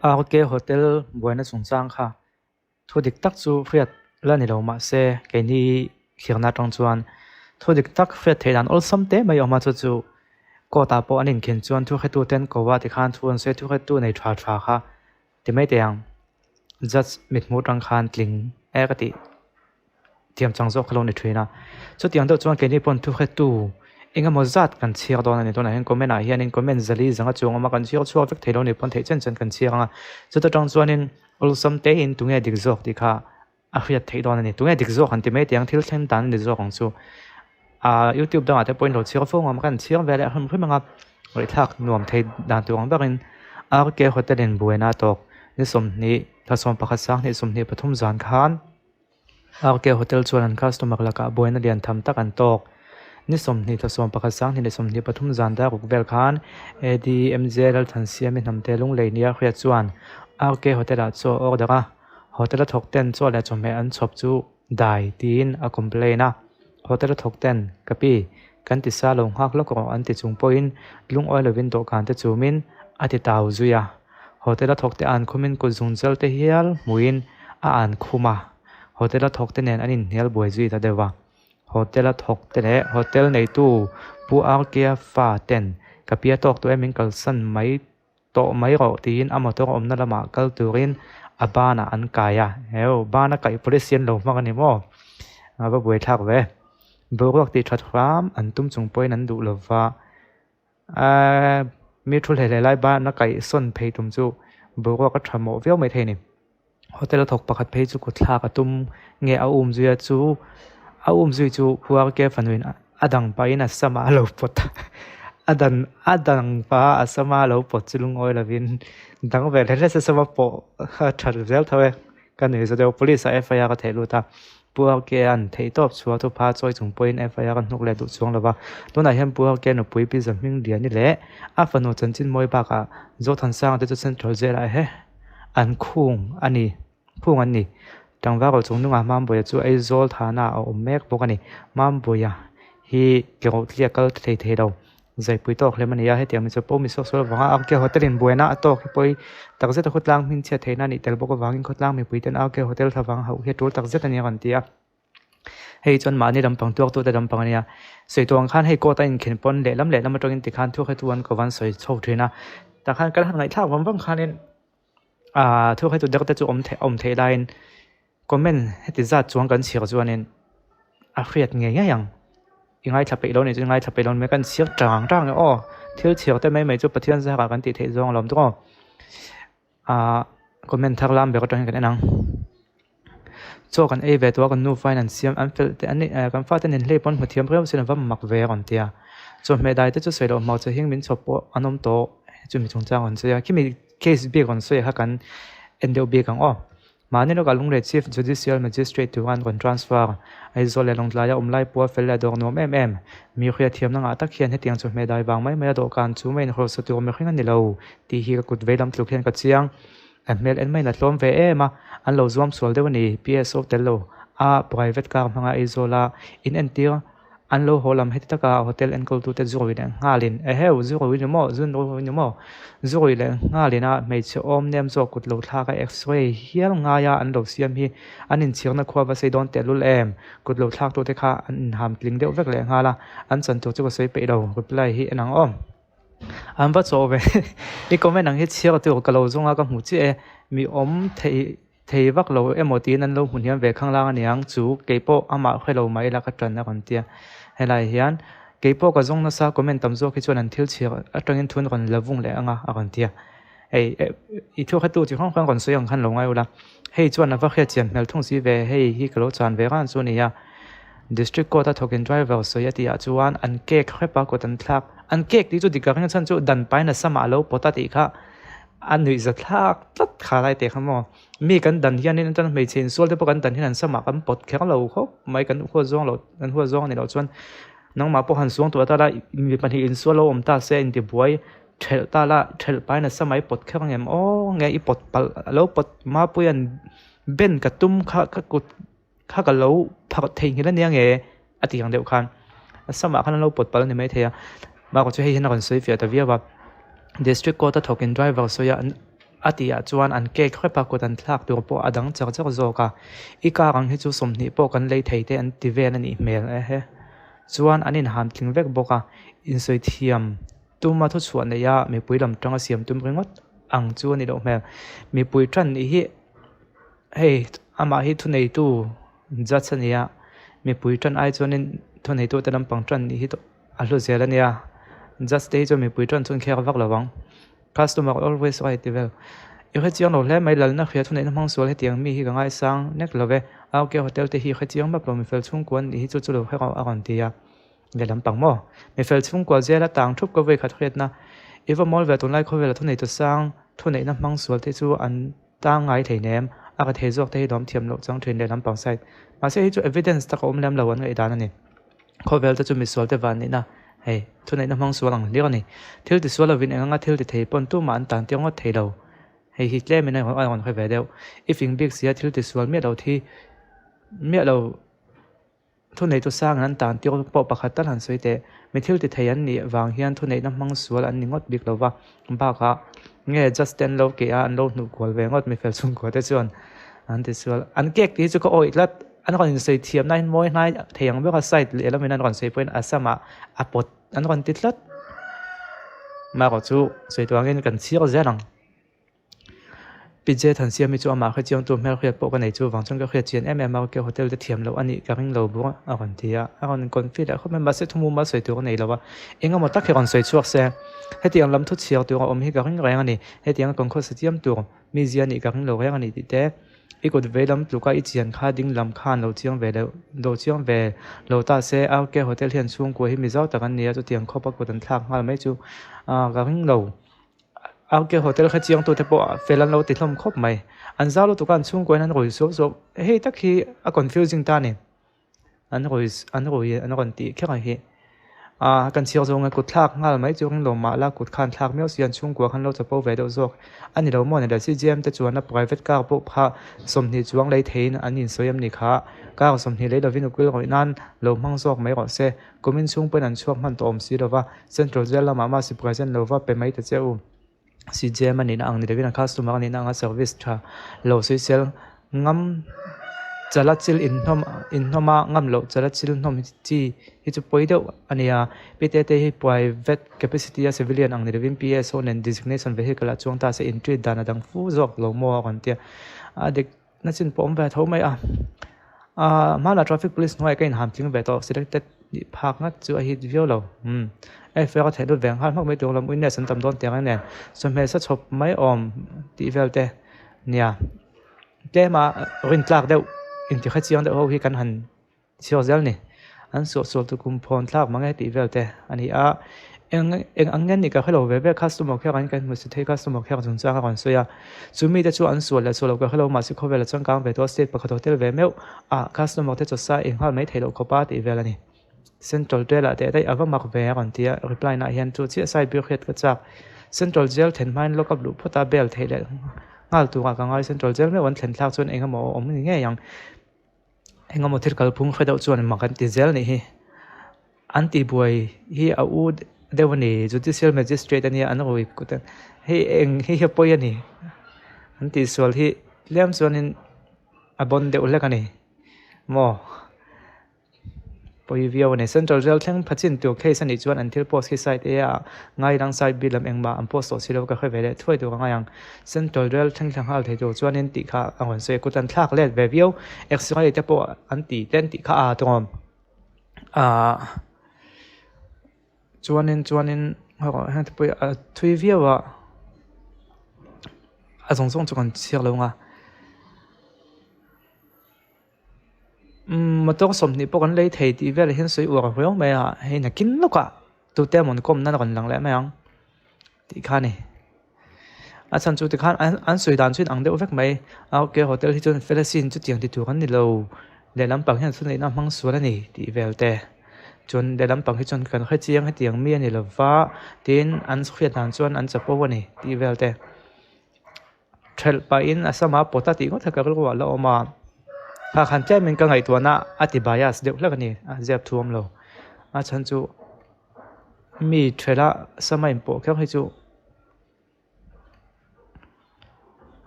RK Hotel buena sungsang kha thodik tak chu friat lani lo ma se ke ni khirna tong chuan thodik tak friat theidan ol samte mai oma chu ko ta po anin khin chuan thu khetu ten ko wa ti khan thuan se thu khetu nei tha kha ti mai te ang judge mit mu tang khan tling e ka ti tiam chang zo khalon ni thina chu tiang do chuan ke ni pon thu khetu inga mozat kan chiar don ani ton hen comment a hian in comment zali zanga chung ma kan chiar chu vek theilo ni pon thei chen chen kan chiar anga chu ta tang chuan in ol sam te in tunge dik zok ti kha a hriat thei don ani tunge dik zok han ti mai tiang thil thlen dan ni zok ang chu YouTube dang ate point lo chiar fo ngam kan chiar vele hum khim nga ri thak nuam thei dan tu ang bakin RK Hotel in buena tok ni som ni thasom pakhat sang ni som ni pathum zan khan RK Hotel chuan customer laka buena lian tham tak an tok ni som ni thasom pakhat sang ni som ni pathum zan da ruk vel khan ADMZL than siam in namte lung leinia khria chuan RK Hotel a cho order hotel a thok ten cho la chome an chop chu dai tin a complain a hotel a thok ten kapi kan ti sa long hak lok ro an ti chung point lung oil window kan te chumin ati tau zuya hotel a thok te an khumin ko zungzal te hial muin a an khuma hotel a thok te nen anin hel boi zui ta dewa hotel a thok te le hotel nei tu pu arkia fa ten kapia tok to emin kalsan mai to mai ro tin amator omna lama kal turin abana an kaya heo bana kai polisian lo makani mo aba boi thak ve burok ti that ram an tum chung point an du lova mi thul hele lai ba na kai son phei tum chu burok a thamo veo mai theini hotel a thok pakhat phei chu ko thla ka tum nge a zuya chu a zui chu huar ke fanuin adang pa in asama lo pot adang pa asama lo pot chulung oi lavin dang ve le se sama po thar zel thawe kan ni zo de police FIR ka thelu ta puar ke an thei top chuwa tu pha choi chung point FIR kan hnuk le du chuang lawa tuna hem puar ke no pui pi zaming dia ni le a fanu chanchin moi ba ka zo than sang te chu central jail a he an khung ani tangwa ko chung nunga mam boya chu ai zol thana o mek bokani mam boya hi kero tlia kal thei do zai pui tok le mania he tiam chu po mi so so wanga RK Hotel in buena atok poi takze ta khotlang min che theina ni tel bok wangin khotlang mi pui ten RK Hotel thawang hau he tul takze ta ni kan tia hei chon mani lampang tuak tu ta lampang ania soitong khan hei ko ta in khin pon le lam atongin ti khan thu khe tuan ko wan soi chho thina ta khan kal han ngai thak wam khanin thu khe tu dak ta chu om the line comment heti za chuang kan chhir chuanin a hriat nge yang ingai thape lo ni ingai thape lo me kan siak tang o thil chhir te mai chu pathian za ka kan ti thei zong lom to comment thak lam be ko tang kan enang cho kan e ve to kan nu finance an fel te ani kan fa te nen le pon hmathiam reu sin vam mak ve ron tia cho me dai te chu selo mau che hing min chopo anom to chu mi chung chang on che ya kimi case be kon se ha kan endo be kang o Manilo kalung le chief judicial magistrate to one kon transfer ai zole long tlaya umlai pu fel la dor no mi khia thiam na nga tak khian he tiang chu me dai bang mai do kan chu main khro sa tu me khinga ni lo ti hi ka kut velam tlu khian ka chiang an mel en mai na tlom ve ema an lo zuam sol de wani PSO tel lo a private car manga ai zola in entir an lo holam het taka hotel en kol tu te zoi le ngalin e heu zoi ni mo zun ro ni mo zoi le ngalina mei che om nem zo kut lo thla ka x-ray hial nga ya an lo siam hi anin chirna khwa ba sei don te lul em kut lo thak tu te kha an ham tling deuh vek le ngala an chan tu chu ko sei pe do reply hi enang om an va cho ve I comment ang hi chiar tu ka lo zonga ka mu chi e mi om thei vak lo emoti nan lo hun hiam ve khang lang aniang chu keipo ama khelo mai la ka tran na kan tia helai hian keipo ka zong na sa comment tam zo khi chuan an thil chhir atangin thun kon lavung le anga akan tia ei I thu khatu chi khong kon soyang khan lo ngai ula hei chuan na va khia chiam mel thung si ve hei hi ka lo chan ve ran chu ni ya district court token driver so ya tia chuan an ke khrepa ko tan thlak an kek ti chu dikang chan chu dan pai na sama lo pota ti kha an nui za thak tat kha lai te khamo mi kan dan hian in tan mei chen sol te po kan dan hian an sama kan pot khek lo kho mai kan ho zong lo an ho zong ni lo chuan nang ma po han suang tu ta la mi pan hi in sol lo om ta se in ti buai thel ta la thel pai na samai pot khek ngem o nge I pot pal lo pot ma puyan ben ka tum kha ka kut kha ka lo phak thei hi la ne nge ati ang deu khan sama khan lo pot pal ni mai theya ma ko chu hei hin kon soi fia ta via ba district court token driver so ya atia chuan an ke khrepa ko tan thlak tur po adang chak chak zoka ika rang hi chu somni po kan lei theite an ti ven ani mel e he chuan anin ham thling vek boka in soi thiam tuma thu chuan ne ya mi puilam tanga siam tum ringot ang chu ani do mel mi pui tran ni hi hei ama hi thu nei tu jachania mi pui tran ai chuanin thu nei tu tanam pang tran ni hi to alu zelania just day cho mi pui tran chun kher vak lawang customer always right well eu he chiang lo hle mai lal na khia thu nei na mang sual he tiang mi hi ka ngai sang nek love au ke hotel te hi kha chiang ma plo mi fel chung kwan ni hi chu chu lo he a kan tia le lam pang mo mi fel chung kwa zela tang thup ko ve khat khet na eva mol ve ton lai kho ve la thu nei to sang thu nei na mang sual te chu an ta ngai thei nem a ka thei jok te hi dom thiam lo chang thrin le lam pang sai ma se hi chu evidence ta ko om lam lo an ngai dan ani kho vel te chu mi sual te van ni na hei thu nei na mang sual ang li ani thil ti sual vin anga thil ti thei pon tu man tan tiang thei lo hei hi tle mi na ai on kho ve deu if in big sia thil ti sual mi lo thi mi lo thu nei to sang an tan tiang po pakhat tan han soi te mi thil ti thei an ni wang hian thu nei na mang sual an ni ngot bik lo wa ba kha nge just ten lo ke an lo nu kol ve ngot mi fel chung ko te chuan an ti sual an kek ti chu ko oi lat an kon sei thiam nai moi nai theyang be ka site le la min an kon sei point asama apot an kon titlat ma ko chu sei to angin kan chiar zelang pije than siam mi chu ama kha chiang tu mel khia po ka nei chu wang chang ka khia chian em ke hotel te thiam lo ani ka ring lo bu a kon tia a kon confit a kho me ma se thumu ma sei tu nei lo wa enga mo ta khe kon sei chuak se hetiang lam thu chiar tu om hi ka ring reng ani hetiang kon kho se chiam tu mi zia ni ka ring lo reng ani ti te ikot velam tluka I chian kha ding lam khan lo chiang ve lo chiang ve lo ta se au ke hotel hian chung ko hi mi zau takan nia chu tiang kho pa ko tan thak ngal mai chu ga ring lo au ke hotel kha chiang tu te po felan lo ti hlom khop mai an za lo tu kan chung ko nan roi so hei tak hi a confusing ta ni an roi ti kha hi kan chiang zong ko thak ngal mai chu ring lo ma la kut khan thak meu sian chung ko khan lo chapo ve do zok ani lo mo ne da CGM te chuan a private car po pha somni chuang lei thein anin soyam ni kha car somni lei lovin ukul roi nan lo mang zok mai ro se komin chung pen an chuak man tom si lo wa central jail ma ma si present lo wa pe mai te cheu CGM ani na ang ni devin customer ani na nga service tha lo social ngam chala chil in homa ngam lo chala chil nom chi hi chu poi deuh ania pte hi private capacity a civilian ang ni devin PS on and designation vehicle a chuang ta se entry dana dang fu zok lo mo kan tia dek na chin pom ve tho mai mala traffic police noi kain ham thing ve to selected phak na chu a hit view lo ai fe ka thai do veng hal mak mai to lam uin ne san tam don tiang ne so me sa chop mai om ti velte nia te ma rin tlak deuh in ti kha chiang de ho hi kan han chiao zel ni an so tu kum phone thlak mangai ti velte ani a eng angen ni ka hello ve customer kha kan mu se thei customer kha chung cha kan so ya chumi te chu an so la so lo ka hello ma si kho vela chang kang ve to state pakhat hotel ve meu customer te chu sa eng hal mai thei lo ko pa ti vela ni central jail ate dai ava mak ve kan tia reply na hian chu chi sai bi khet ka chak central jail then main lokap lu phota bel thei le ngal tu ka ngai central jail me wan thlen thlak chon enga mo om ni nge yang enga mo thir kal phung khadau chuan makan ti jail ni hi anti boy hi a u dewani judicial magistrate ani an roi kutan hi eng hi poi ani anti sol hi lem chuanin abon de ulakani mo poi view ne central jail thlang phachin tu case ani chuan until post ki site e ngai rang side bilam engma am post so silo ka khave le thoi tu ngai central jail thlang hal thei tu chuan in ti kha angon se kutan thlak let ve view extra te po anti ten ti kha tom chuanin ho ha te poi thui view a song chuan chiar lo nga mà tôi có sống thì bố con lấy thầy thì về là hiện suy uổng phải không mày hay là kín lúc à tôi tem muốn công nó còn lằng lẽ mày không thì khá này chân chú thì khá anh suy đàn suy ăn đều vất mày ok hotel thì chọn phải là xin chút tiền thì tụi con đi lâu để làm bằng hiện suy này nó mang số là này thì về thế chọn để làm bằng thì chọn cần khai chiang hay tiền miên thì là vá tiền anh suy đàn chọn anh chấp bố này thì về thế trel pain asa ma pota ti có thể cái lo là mà khăn trái mình cái ngày tuần na bias được là cái này dẹp thuông lo chân chú mi chơi là sao mà bộ cái hay chú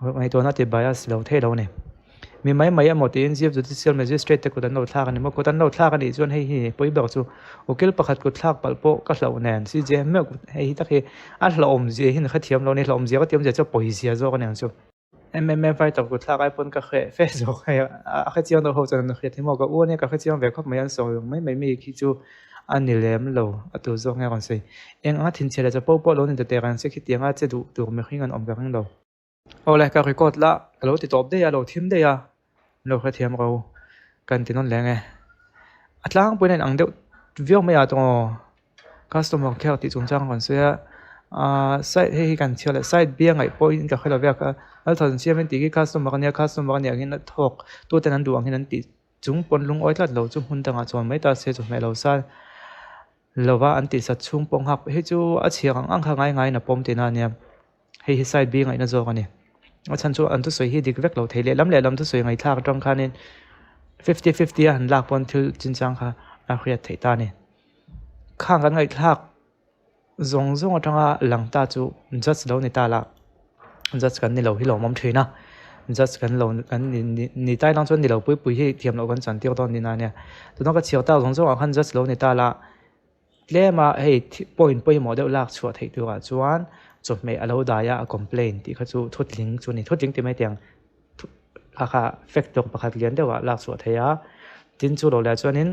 ngayตัวนั้นติด bias เราเท่เราเนี่ยมีไหมหมดที่ NGF judicial magistrate แต่กูตันเราท่ากันนี่มันกูตันเราท่ากันนี่จนให้ไปบอกจู่โอเคประคัดกูท่าปัลโปก็เราแน่น CJM ไม่ให้ตักให้อันเราอมเจียหินขัดเทียมเราเนี่ยเราอมเจียก็เทียมจะปล่อยเสียจู่กันเนี่ยจู่ MMA ไฟตับกูท่าไอ้ปนก็เฟซจู่ให้ขัดเทียมเราเขาจะนั่งขัดที่มอก็อ้วนเนี่ยก็ขัดเทียมแบบเขาไม่ยันส่งไม่มีคิดจู่อันนี้เลี้ยมเราตัวจู่ไงกันสิเองทิ้งเชื่อจะปุ๊บเราเนี่ยแต่กันสิคิดยังจะดูไม่ขึ้นกันอมกันเราเอาเลยก็รีคอร์ดละเราติดต่อได้ยาเราทีมได้ยาเราแค่ทีมเรากันที่นั่นแหละไงอัตราของปุ่นอังเดียววิวไม่ยาตรง customer care ที่จุนจังกันเสียไซต์ให้กันเชื่อเลยไซต์เบี้ยไงปุ่นก็แค่เราเบี้ยก็แล้วตอนเชื่อมันตีกี่ customer กันเนี่ย customer กันเนี่ยที่นั่นทอกตัวแต่นั้นดวงที่นั่นติจุงปนลุงอ้อยลัดเราจุงหุ่นต่างจวนไม่ตัดเสียจุดไม่เราซ่าเราว่าอันติสัตว์ชุงปงหักให้จูอาเชียงอังข้างง่ายๆนะปมตีนั่นเนี่ยให้ไซต์เบี้ยไงนั่นจอกันเนี่ยว่าฉันชัวอันทุสวยที่ดีก็เวกเราเทเลล้ำเลยล้ำทุสวยไงท่าตรงคันนี่50-50หันหลักปนที่จริงจังค่ะอาเรียเทตานี่ข้างกันไงท่าจงตรงหลังตาจูจัดเราในตาละจัดกันนี่เราที่เรามั่มถือนะจัดกันเรากันนี่ใต้ตั้งส่วนนี่เราปุยที่เทียมเรากันสันติตอนนี้นะเนี่ยตัวน้องก็เชียวตาจงขันจัดเราในตาละเล่มาให้ปุยหมอเดลลักชัวที่ตัวจวนจบไม่เอาได้ยาคอมเพลนที่เขาจูทุดลิงจูนี่ทุดลิงที่ไม่เตียงค่ะเฟกต์ประคัดเลี้ยนเดียวลักสวดเฮียจินจูเราแล้วจวนนี้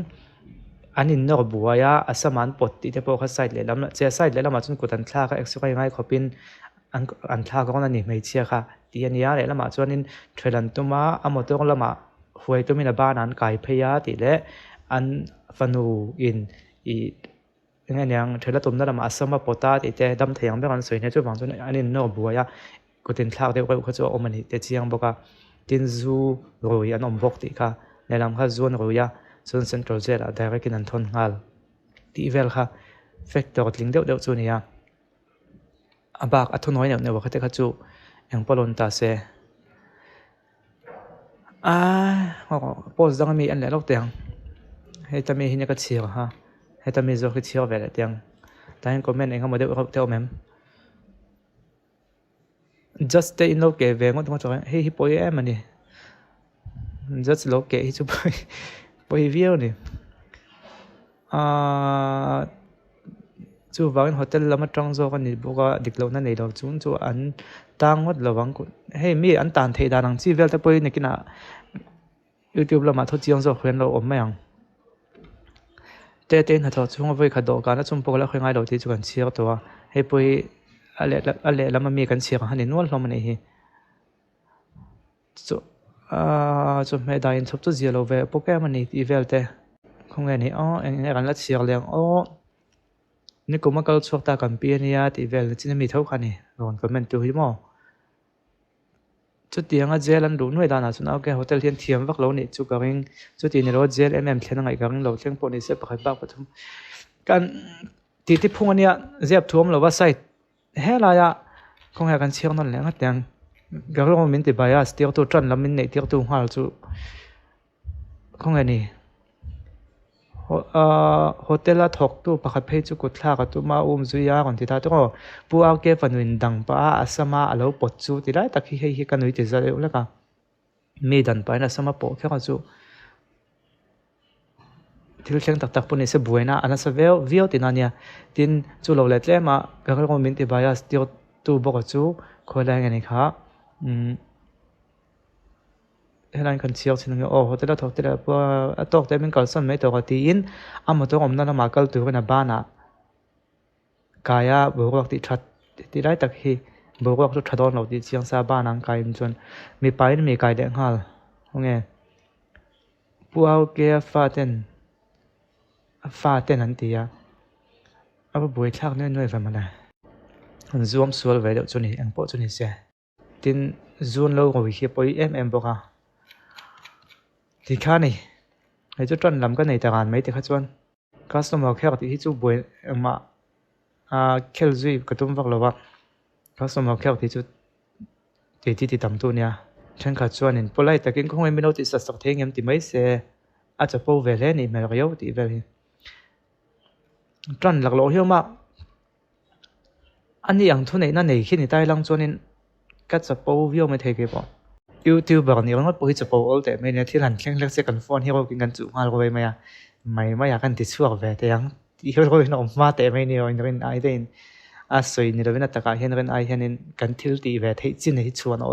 อันนี้นกบัวยาอัศมันปดที่จะพวกเขาใส่เลยแล้วเจ้าใส่เลยแล้วมาจนกุดันท่าก็เอ็กซ์ไซง่ายเขาเป็นอันท่าก็นั่นนี่ไม่เชื่อค่ะที่อันนี้เลยแล้วมาจวนนี้เทรนตัวมาอมตัวก็แล้วมาหวยตัวมีนบ้านนั้นไก่พยาติเลยอันฟันูอินอีงั้นยังเทเลตุมนั่นมาอัศมาปตาที่เจดำเทียงเป็นการสวยเนี่ยจุดบางจุดอันนี้นกบัวยากุดันท่าเดียวเขาจะอมนี่แต่เชียงบอกว่าจินซูรวยอันอมบกติค่ะในลำค่ะซูนรวยส่วนเซ็นทรัลเจล่ะได้ก็กินอันทนงาลที่เวลค่ะเฟกต์ลิงเดียวจูนี่อ่ะอาบักอัทุน้อยเนี่ยว่าเขาจะจูอย่างปลนตาเซโพสต์ดังมีอันเล่าเตียงให้ตามีหินก็เชียร์ฮะให้ตามีโจก็เชียร์เวลเตียงแต่เห็นคอมเมนต์เองเขาไม่ได้เขาเท่าแม่ just stay in โลกเวงก็ต้องจอยให้ฮิปโปเอมันนี่ just โลกฮิจูไปวิวนี่จู่ว่าโฮเทลแล้วมาตรงโซกันนี่บอกว่าดิกเรานั่นเองเราจู่อันต่างวัดระวังกูให้มีอันต่างเทดานังซีเวลแต่ไปนี่กินYouTube เรามาทดจียงโซเขียนเราอมไม่ยังเต้นหัดทอดช่วงไปขัดดอกกันแล้วจุ่มปกแล้วค่อยง่ายเราที่จุกันเชียร์ตัวให้ไปอะไรแล้วมันมีกันเชียร์หันนวลเรามันเองจุ่มไม่ได้ยินชอบตัวเจียเราเวโปแกมันนี่อีเวลแต่คงไงนี่เอ็งกันละเชียร์เลี้ยงนี่กูมาเกาชกตากันเปียนี่ที่เวลที่นี่มีเท่ากันนี่ลองคอมเมนต์ดูให้หมอจุดที่ยังเจลันดูหน่วยด้านนั้นส่วนเอาแค่โฮเทลที่เทียมวักเราเนี่ยจุดกระดิ่งจุดที่นี่เราเจลเทียนไงกระดิ่งเราเชียงปนนี่เสียบไปบ้างปฐมกันที่พุ่งอันเนี้ยเจ็บท่วมเราว่าใส่เฮลายะคงให้กันเชียงนั่นแหละก็ยังกระดิ่งมินติบายาสเตียตัวจันแล้วมินเนี่ยเตียตัวหัวจุคงไงนี่โฮเทลละถกตู้ประคับเพจุกุตลากตู้มาจุยาก่อนที่ท่าตู้ปูเอาเก็บฟันวินดังป้าอาสมาอาลูปดจูที่ได้ตะกี้ให้กันวิจิตรเลยแล้วก็มีดันไปนะสมาปกแค่ก็จูที่เราเชียงตักปุ่นนี่เสบวยนะอันนั้นเสวิวที่นั่นเนี่ยที่จูเราเล็ดเล่มาก็คือมินติบายาสเตียวตู้บอกจูคนแรงอย่างนี้ค่ะเฮลันกันเชียวสิ่งนี้โอ้โหแต่ละทอกแต่ละพวกตอกแต่เป็นการสั่นไม่ตอกตีนตัวผมนั่นมากัลตัวเป็นบ้านกายบุกวักที่ชัดที่ได้ตักฮีบุกวักทุกชัดอนเราที่เชียงซาบ้านนังกายจนมีไปมีกายเด้งฮัลโอเคพวกเกียฟาเต้นนั่นตีบุยชักเนี่ยฟังมาเลยzoom สวยเลยเดี๋ยวจุนี่ปจุนี่เสียที่zoomเราก็วิเคราะห์บอกที่ข้านี่ไอ้เจ้าจันลำก็ในตารางไม่ติดข้าจวนคัสตอมแค่ที่จู่บ่อยมาเคลซีกระตุ้มวักเราว่าคัสตอมแค่ที่จู่ที่ทำตัวเนี่ยฉันข้าจวนนี่พอไล่แต่กินคงไม่รู้ที่สักเที่ยงที่ไม่เสียอาจจะพอเวลานี่ไม่รู้อยู่ที่เวลาจันหลักเราเยอะมากอันนี้อย่างทุนไหนนั่นไหนคิดในใต้ลังจวนนี่ cắt chụp bao video mới thấy cái bộ YouTuber này nó bôi chụp bao để mấy này thì lần khen lắc sẽ cần phone hero kinh gần chụp hoa rồi mày màyอยากกันติดช่วงvềแต่ยังที่เราเนาะมาแต่ไม่เนี่ยเราเป็นไอเดนสวยนี่เราเป็นตะการเห็นเป็นไอเห็นกันทิลตีvềที่จริงที่ชวนเรา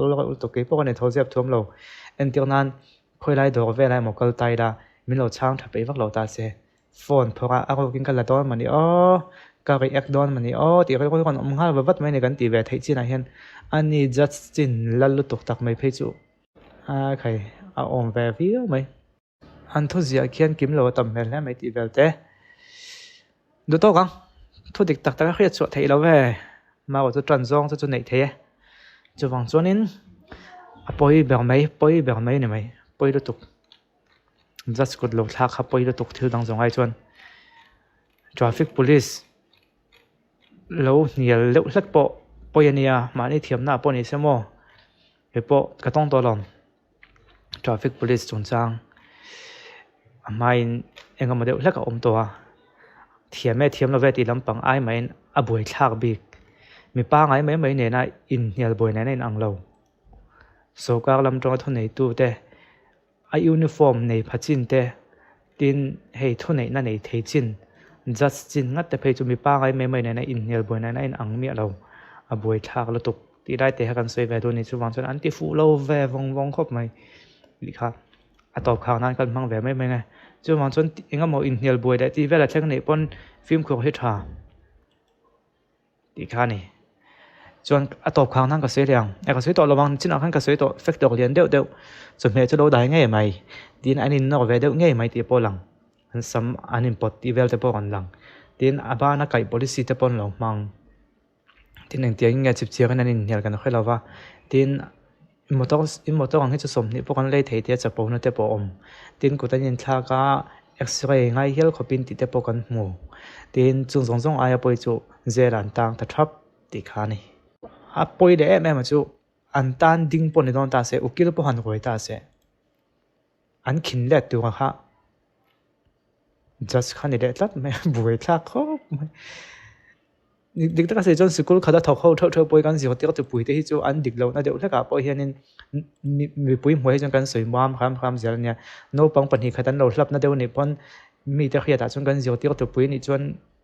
ตัวเก็บพวกนี้ทอเสียบท่วมเราเอ็นเดียวนั้นคุยไล่ดอกเวลาหมกกลไตละมีเราช่างถับไปวักเราตาเสียโฟนเพราะว่าเรากินกันละดอนมันนี่ก็ไปแอกดอนมันนี่ที่เราคนมึงหาวัดไม่ในกันตีvềที่จริงเห็นอันนี้จัดจริงแล้วลุตุกตักไม่เพจูใครเอาอมvề phíaไหมอันทุเสียเขียนกิมเราต่ำแล้วไม่ตีแบบเต้ดูโต๊ะกันทุกเด็กตักเครียดสวดเทเราเว้มาว่าจะจันทร์ซองจะไหนเทจะวางส่วนนี้ปอยแบบไหนเนี่ยไหมปอยดูตุกจัดสกุลหลอกทักครับปอยดูตุกที่ดังสองไอ้ชวน traffic police แล้วเนี่ยเลี้ยวเล็กปอยเนี่ยมาในเทียมหน้าปอยนี่เสมอเฮ้ยปอกระต้องตัวหลอม traffic police จงจังไม่เองก็มาเดี๋ยวเล็กกับตัวเทียมเราเวทีลำปังไอ้ไม่อบวยชากบิกมีป้าไงไม่เนี่ยนะอินเฮียบวยเนี่ยอังเราโซกาลำตรงทุนในตู้เต้ไอยูนิฟอร์มในพัชินเต้ดินให้ทุนในนั่นในเทจินจัดจินงัดแต่เพจุมีป้าไงไม่เนี่ยนะอินเฮียบวยเนี่ยอังเมียเราอบวยชากเราตกที่ได้เตะกันสวยแบบตัวนี้ชุดวันจนอันที่ฟูเราแววงครบไหมลิค่ะตอบข่าวนั้นกันมั่งแวไม่ไงจนวันจนเองก็มองอินเฮียบวยได้ที่เวลาเช็คในปนฟิล์มขวดเฮทราดีค่ะนี่จนตอบข่าวนั้นก็เสียแล้วไอ้ก็เสียต่อระวังชิ้นเอาขั้นก็เสียต่อเฟกดอกเรียนเดียวจนแม่จะรู้ได้ไงไหมดินอันนี้นอกเวเดียวไงไหมที่ปอลังอันซ้ำอันนี้ปอดที่เวลที่ปอกันลังดินอาบ้านักไก่ policy ที่ปอนเรามังดินหนึ่งเตียงเงี้ยจิบเชียกันนั่นเหี่ยกันค่อยเราว่าดินอิมอเตอร์ของให้จะสมนี่พวกกันเลยเทียจะปอนนั่นที่ปอมดินกูตั้งยินท่าก็เอ็กซเรย์ง่ายเฮียลขบินติดที่ปอกันหมู่ดินจุงอายปอยจูเจรันตังทับติขานี่ปอยเดะแม่มาจูอันตันดิ้งปนในตอนตาเสอุกิลปหันรวยตาเสอันขินเล็ดตัวค่ะจัสขันนี่เด็ดลัดไม่บวยทักเขาดิกตั้งแต่จนสกุลเขาได้ถกเขาเธอปอยกันสิเขาตีก็จะปุยที่จูอันดิกเราน่าเดี๋ยวถ้ากับปอยเฮียนี่มีปุยหัวให้จนกันสวยมามความเสียเนี่ยโน้ปังปัญหาขัดเราลับน่าเดี๋ยวนี่ปนมีแต่เขียดจนกันสิเขาตีก็จะปุยนี่จน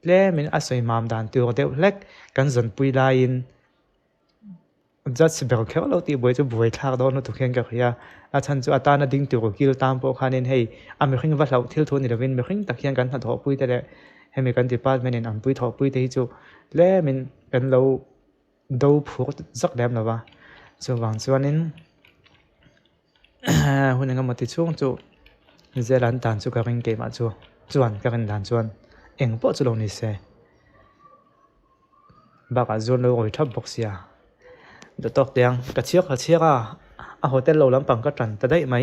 เล่มันอาศัยมามด่านตัวเดียวเล็กกันจนปุยลายน์จัดสิบแบบเขาเราตีบวยจะบวยทักโดนทุกเขียนกับเฮียอาจารย์จูอัตานาดิ้งตัวกิลตามพวกเขาเนี่ยให้อเมริกันว่าเราเที่ยวทัวร์นี่เราเป็นอเมริกันตะเคียนกันถอดปุยแต่ละให้มีกันติดป้ายไม่เน้นอันปุยถอดปุยที่จูเล่มันเป็นเราดูผูกสักเดิมหรอวะส่วนบางส่วนนี้หุ่นยังมาติดช่วงจูเจรันตันจูการินเกมาจูจวนการินดันจวนเอ็งปอจูลงนิเซ่บักจวนเราโอยทับบ็อกเซียเดี๋ยวตอกเตียงกระเชียกอ่ะโฮเทลเราลำปังก็จันจะได้ไหม